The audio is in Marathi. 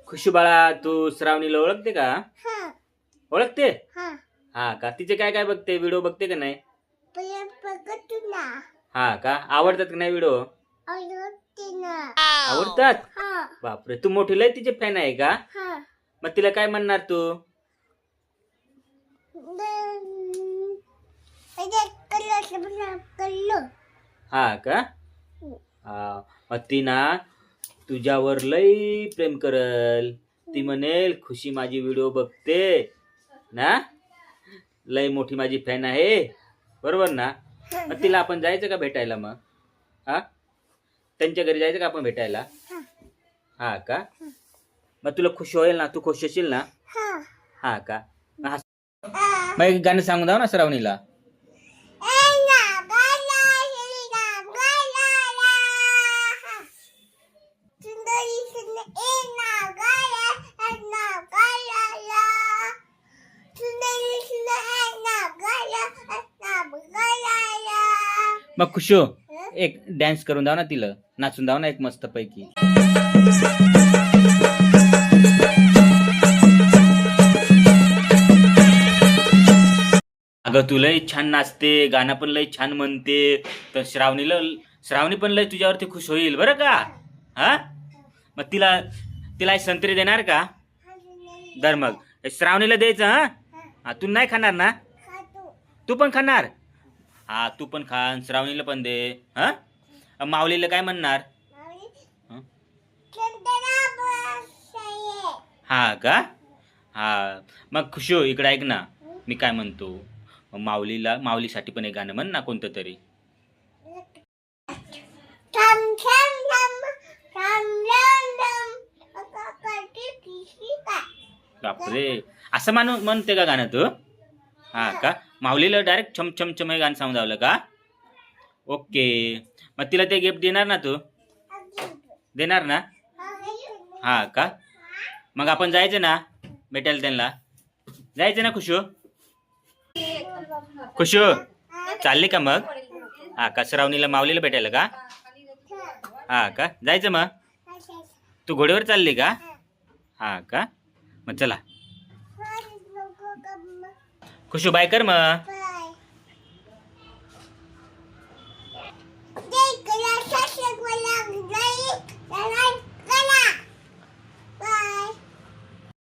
खुशू बाळा, तू श्रावणीला ओळखते का? ओळखते? हा का? तिचे काय काय बघते? व्हिडिओ बघते का नाही? हा का? आवडतात का नाही व्हिडिओ? आवडतात? बापरे, तू मोठी लय तिचे फॅन आहे का? मग तिला काय म्हणणार तू? हा का? हा, मग ती ना तुझ्यावर लय प्रेम करल. ती म्हणेल खुशी माझी व्हिडिओ बघते ना, लय मोठी माझी फॅन आहे, बरोबर ना? मग तिला आपण जायचं का भेटायला? मग हा, त्यांच्या घरी जायचं का आपण भेटायला? हा का? मग तुला खुश होईल ना? तू खुश होशील ना? हा का? मग एक गाणं सांगून दाव ना श्रावणीला. मग खुशो एक डान्स करून दाव ना, तिला नाचून दाव ना एक मस्त पैकी. अगं तू लय छान नाचते, गाणं पण लय छान म्हणते, तर श्रावणी पण लय तुझ्यावरती खुश होईल बरं का? हा, मग तिला तिला संत्री देणार का? दर मग श्रावणीला द्यायचं. हा, तू नाही खाणार ना? तू पण खाणार? हा, तू पण खा, श्रावणीला पण दे. हा, माऊलीला काय म्हणणार? हा का? हा, मग खुशो इकडे ऐक ना, मी काय म्हणतो, माऊलीसाठी पण एक गाणं म्हण ना कोणतं तरी. बापरे, असं म्हणते का गाणं तू? हा का? माऊलीला डायरेक्ट छम छम छम हे गाणं सांगून लावलं का? ओके, मग तिला ते गिफ्ट देणार ना तू? देणार ना? हा का? मग आपण जायचं ना भेटायला त्यांना? जायचं ना खुशू? खुशू चालली का मग? हा का? श्रावणीला माऊलीला भेटायला का? हा का? जायचं मग? तू घोड्यावर चालली का? हा का? मग चला खुशू, बाय कर मग.